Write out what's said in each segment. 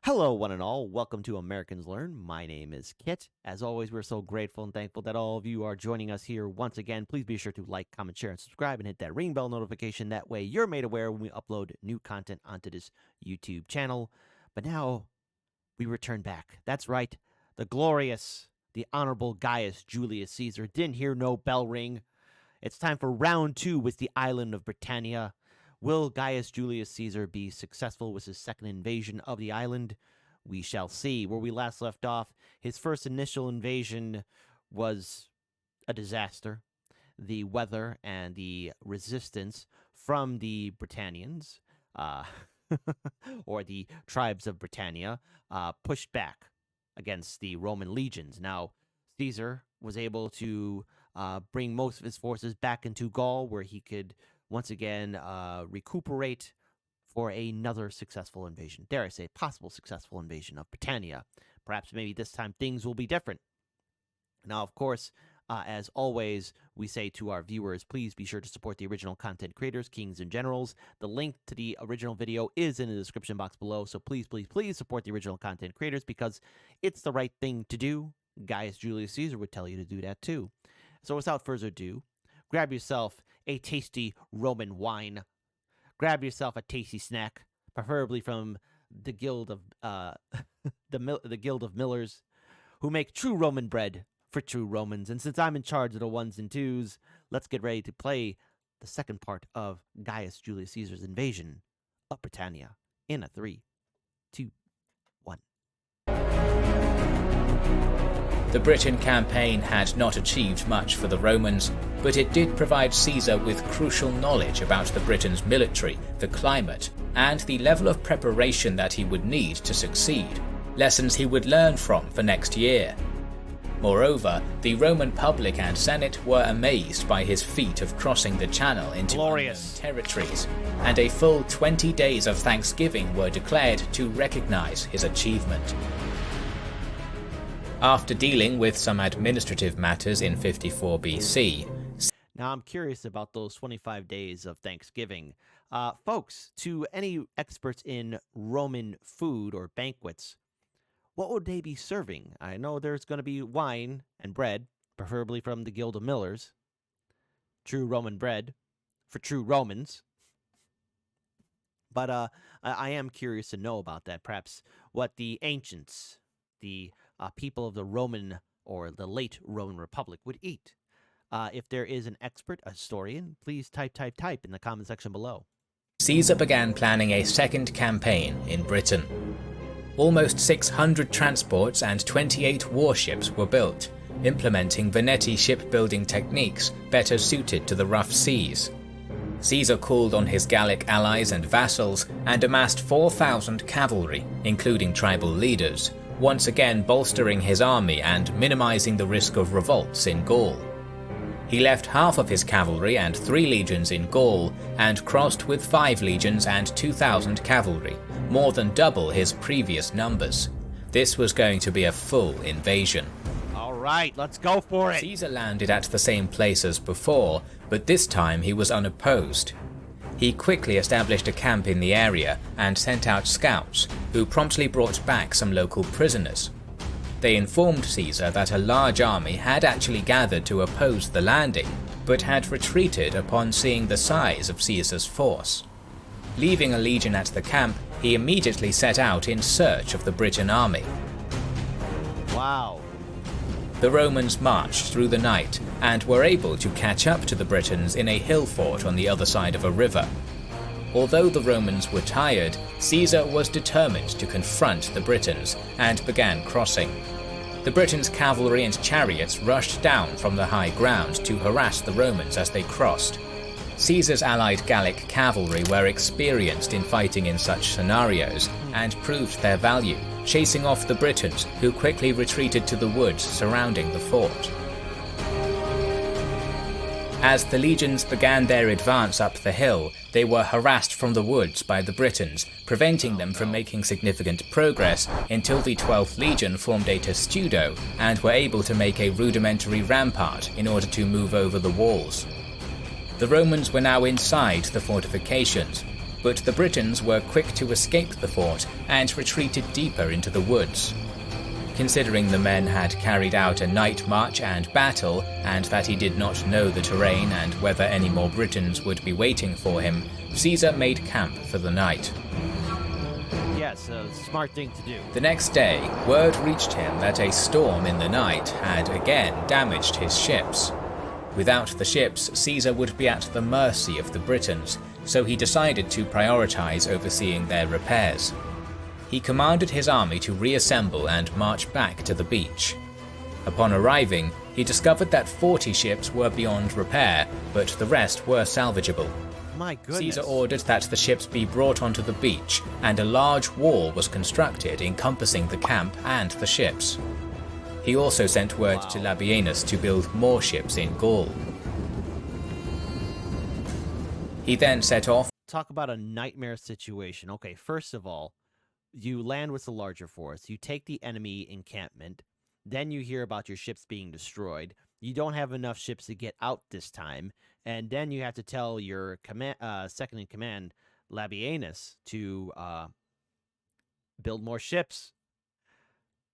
Hello, one and all. Welcome to Americans Learn. My name is Kit. As always, we're so grateful and thankful that all of you are joining us here once again. Please be sure to like, comment, share, and subscribe, and hit that ring bell notification. That way, you're made aware when we upload new content onto this YouTube channel. But now, we return back. That's right. The glorious, the honorable Gaius Julius Caesar didn't hear no bell ring. It's time for round 2 with the island of Britannia. Will Gaius Julius Caesar be successful with his second invasion of the island? We shall see. Where we last left off, his first initial invasion was a disaster. The weather and the resistance from the Britannians, or the tribes of Britannia, pushed back against the Roman legions. Now, Caesar was able to bring most of his forces back into Gaul, where he could once again recuperate for another successful invasion. Dare I say, possible successful invasion of Britannia. Perhaps maybe this time things will be different. Now, of course, as always, we say to our viewers, please be sure to support the original content creators, kings and generals. The link to the original video is in the description box below, so please, please, please support the original content creators because it's the right thing to do. Gaius Julius Caesar would tell you to do that too. So without further ado, grab yourself a tasty Roman wine. Grab yourself a tasty snack, preferably from the guild of the guild of millers, who make true Roman bread for true Romans. And since I'm in charge of the ones and twos, let's get ready to play the second part of Gaius Julius Caesar's invasion of Britannia in a 3, 2, 1. The Britian campaign had not achieved much for the Romans, but it did provide Caesar with crucial knowledge about the Britons' military, the climate, and the level of preparation that he would need to succeed, lessons he would learn from for next year. Moreover, the Roman public and Senate were amazed by his feat of crossing the Channel into unknown territories, and a full 20 days of Thanksgiving were declared to recognize his achievement. After dealing with some administrative matters in 54 BC. Now, I'm curious about those 25 days of Thanksgiving. Folks, to any experts in Roman food or banquets, what would they be serving? I know there's going to be wine and bread, preferably from the Guild of Millers. True Roman bread for true Romans. But I am curious to know about that. Perhaps what the ancients, the people of the Roman or the late Roman Republic would eat. If there is an expert, a historian, please type in the comment section below. Caesar began planning a second campaign in Britain. Almost 600 transports and 28 warships were built, implementing Veneti shipbuilding techniques better suited to the rough seas. Caesar called on his Gallic allies and vassals and amassed 4,000 cavalry, including tribal leaders, once again bolstering his army and minimizing the risk of revolts in Gaul. He left half of his cavalry and 3 legions in Gaul and crossed with 5 legions and 2,000 cavalry, more than double his previous numbers. This was going to be a full invasion. All right, let's go for it. Caesar landed at the same place as before, but this time he was unopposed. He quickly established a camp in the area and sent out scouts, who promptly brought back some local prisoners. They informed Caesar that a large army had actually gathered to oppose the landing, but had retreated upon seeing the size of Caesar's force. Leaving a legion at the camp, he immediately set out in search of the Briton army. Wow. The Romans marched through the night and were able to catch up to the Britons in a hill fort on the other side of a river. Although the Romans were tired, Caesar was determined to confront the Britons and began crossing. The Britons' cavalry and chariots rushed down from the high ground to harass the Romans as they crossed. Caesar's allied Gallic cavalry were experienced in fighting in such scenarios and proved their value, chasing off the Britons, who quickly retreated to the woods surrounding the fort. As the legions began their advance up the hill, they were harassed from the woods by the Britons, preventing them from making significant progress until the 12th Legion formed a testudo and were able to make a rudimentary rampart in order to move over the walls. The Romans were now inside the fortifications. but the Britons were quick to escape the fort and retreated deeper into the woods. Considering the men had carried out a night march and battle, and that he did not know the terrain and whether any more Britons would be waiting for him, Caesar made camp for the night. Yes, a smart thing to do. The next day, word reached him that a storm in the night had again damaged his ships. Without the ships, Caesar would be at the mercy of the Britons, so he decided to prioritize overseeing their repairs. He commanded his army to reassemble and march back to the beach. Upon arriving, he discovered that 40 ships were beyond repair, but the rest were salvageable. My goodness. Caesar ordered that the ships be brought onto the beach, and a large wall was constructed encompassing the camp and the ships. He also sent word to Labienus to build more ships in Gaul. He then set off. Talk about a nightmare situation. Okay, first of all, you land with a larger force, you take the enemy encampment, then you hear about your ships being destroyed. You don't have enough ships to get out this time, and then you have to tell your second in command, Labienus, to build more ships.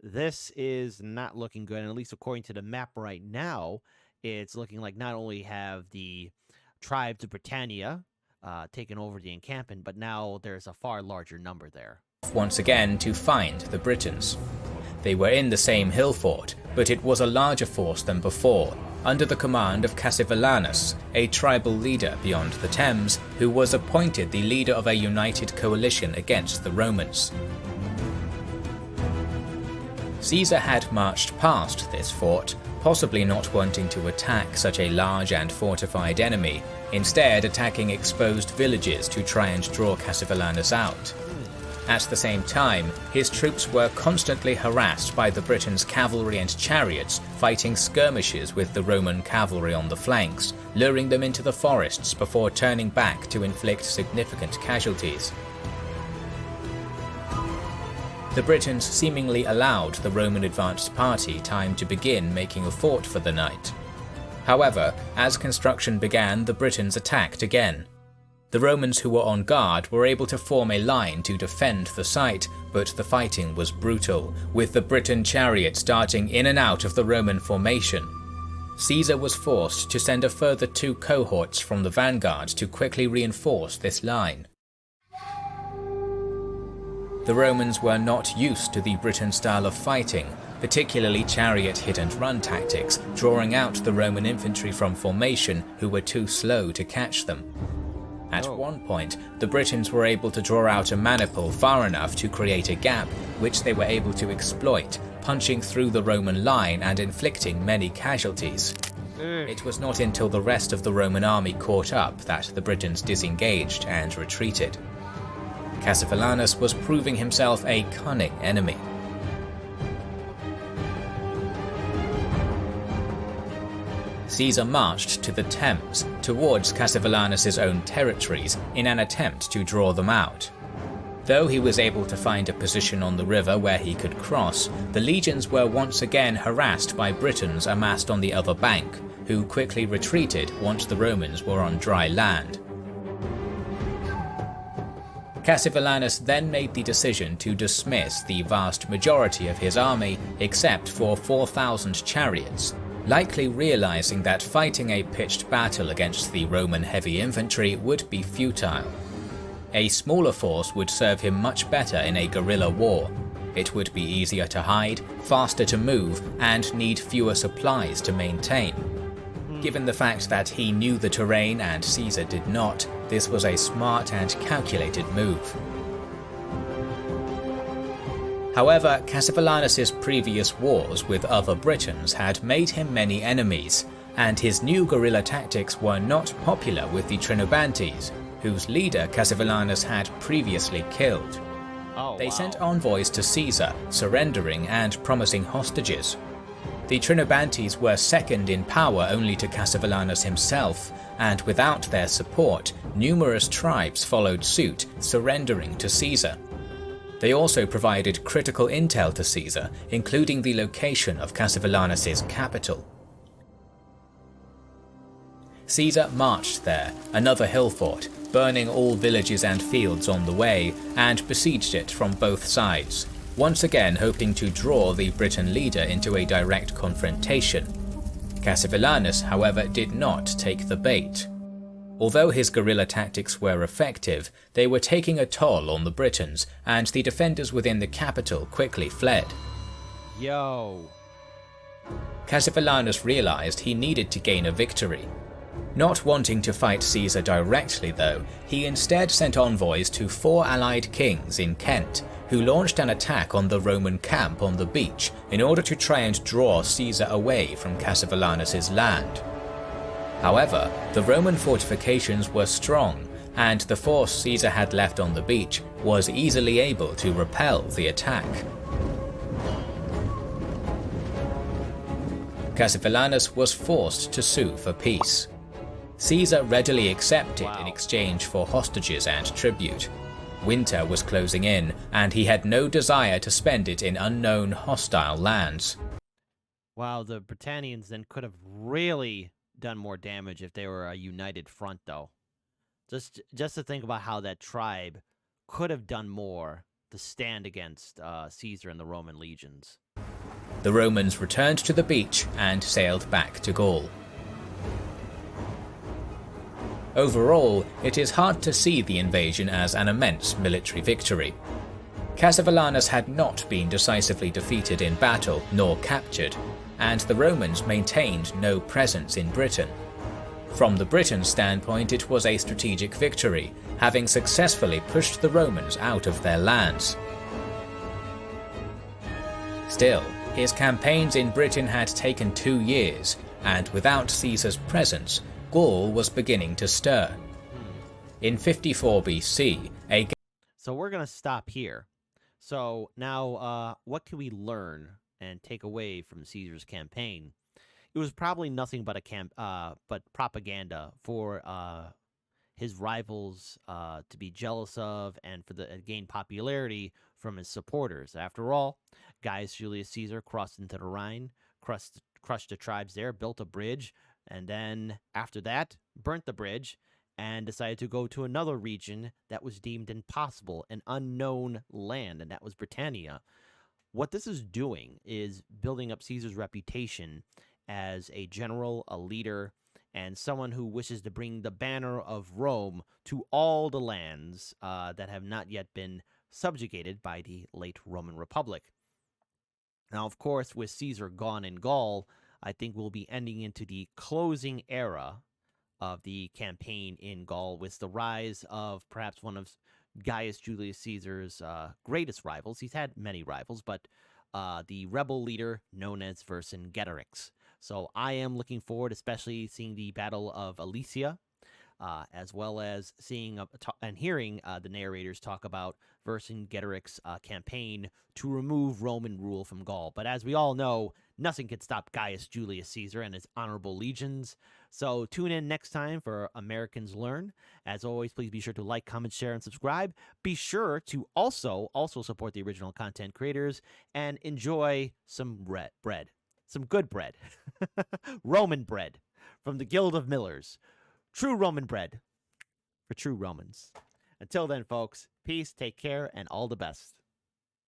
This is not looking good, and at least according to the map right now, it's looking like not only have the tribes of Britannia taken over the encampment, but now there's a far larger number there. Once again to find the Britons. They were in the same hill fort, but it was a larger force than before, under the command of Cassivellaunus, a tribal leader beyond the Thames, who was appointed the leader of a united coalition against the Romans. Caesar had marched past this fort, possibly not wanting to attack such a large and fortified enemy, instead attacking exposed villages to try and draw Cassivellaunus out. At the same time, his troops were constantly harassed by the Britons' cavalry and chariots fighting skirmishes with the Roman cavalry on the flanks, luring them into the forests before turning back to inflict significant casualties. The Britons seemingly allowed the Roman advanced party time to begin making a fort for the night. However, as construction began, the Britons attacked again. The Romans who were on guard were able to form a line to defend the site, but the fighting was brutal, with the Briton chariots darting in and out of the Roman formation. Caesar was forced to send a further 2 cohorts from the vanguard to quickly reinforce this line. The Romans were not used to the Briton style of fighting, particularly chariot hit-and-run tactics, drawing out the Roman infantry from formation who were too slow to catch them. At one point, the Britons were able to draw out a maniple far enough to create a gap, which they were able to exploit, punching through the Roman line and inflicting many casualties. It was not until the rest of the Roman army caught up that the Britons disengaged and retreated. Cassivellaunus was proving himself a cunning enemy. Caesar marched to the Thames, towards Cassivellaunus' own territories, in an attempt to draw them out. Though he was able to find a position on the river where he could cross, the legions were once again harassed by Britons amassed on the other bank, who quickly retreated once the Romans were on dry land. Cassivellaunus then made the decision to dismiss the vast majority of his army except for 4,000 chariots, likely realizing that fighting a pitched battle against the Roman heavy infantry would be futile. A smaller force would serve him much better in a guerrilla war. It would be easier to hide, faster to move, and need fewer supplies to maintain. Given the fact that he knew the terrain and Caesar did not, this was a smart and calculated move. However, Cassivellaunus' previous wars with other Britons had made him many enemies, and his new guerrilla tactics were not popular with the Trinobantes, whose leader Cassivellaunus had previously killed. They sent envoys to Caesar, surrendering and promising hostages. The Trinobantes were second in power only to Cassivellaunus himself, and without their support, numerous tribes followed suit, surrendering to Caesar. They also provided critical intel to Caesar, including the location of Cassivellaunus' capital. Caesar marched there, another hill fort, burning all villages and fields on the way, and besieged it from both sides, once again hoping to draw the Briton leader into a direct confrontation. Cassivellaunus, however, did not take the bait. Although his guerrilla tactics were effective, they were taking a toll on the Britons, and the defenders within the capital quickly fled. Yo. Cassivellaunus realized he needed to gain a victory. Not wanting to fight Caesar directly though, he instead sent envoys to 4 allied kings in Kent, who launched an attack on the Roman camp on the beach in order to try and draw Caesar away from Cassivellaunus's land. However, the Roman fortifications were strong, and the force Caesar had left on the beach was easily able to repel the attack. Cassivellaunus was forced to sue for peace. Caesar readily accepted in exchange for hostages and tribute. Winter was closing in, and he had no desire to spend it in unknown, hostile lands. Wow, the Britannians then could have really done more damage if they were a united front, though. Just to think about how that tribe could have done more to stand against Caesar and the Roman legions. The Romans returned to the beach and sailed back to Gaul. Overall, it is hard to see the invasion as an immense military victory. Cassivellaunus had not been decisively defeated in battle nor captured, and the Romans maintained no presence in Britain. From the Briton standpoint, it was a strategic victory, having successfully pushed the Romans out of their lands. Still, his campaigns in Britain had taken 2 years, and without Caesar's presence, Gaul was beginning to stir. In 54 BC, So we're going to stop here. So now, what can we learn and take away from Caesar's campaign? It was probably nothing but but propaganda for his rivals to be jealous of, and for the gain popularity from his supporters. After all, Gaius Julius Caesar crossed into the Rhine, crushed the tribes there, built a bridge, and then after that, burnt the bridge and decided to go to another region that was deemed impossible, an unknown land, and that was Britannia. What this is doing is building up Caesar's reputation as a general, a leader, and someone who wishes to bring the banner of Rome to all the lands that have not yet been subjugated by the late Roman Republic. Now, of course, with Caesar gone in Gaul, I think we'll be ending into the closing era of the campaign in Gaul, with the rise of perhaps one of Gaius Julius Caesar's greatest rivals. He's had many rivals, but the rebel leader known as Vercingetorix. So I am looking forward, especially seeing the Battle of Alesia, as well as seeing and hearing the narrators talk about Vercingetorix's campaign to remove Roman rule from Gaul. But as we all know, nothing can stop Gaius Julius Caesar and his honorable legions. So tune in next time for Americans Learn. As always, please be sure to like, comment, share, and subscribe. Be sure to also support the original content creators and enjoy some bread. Some good bread. Roman bread from the Guild of Millers. True Roman bread for true Romans. Until then, folks, peace, take care, and all the best.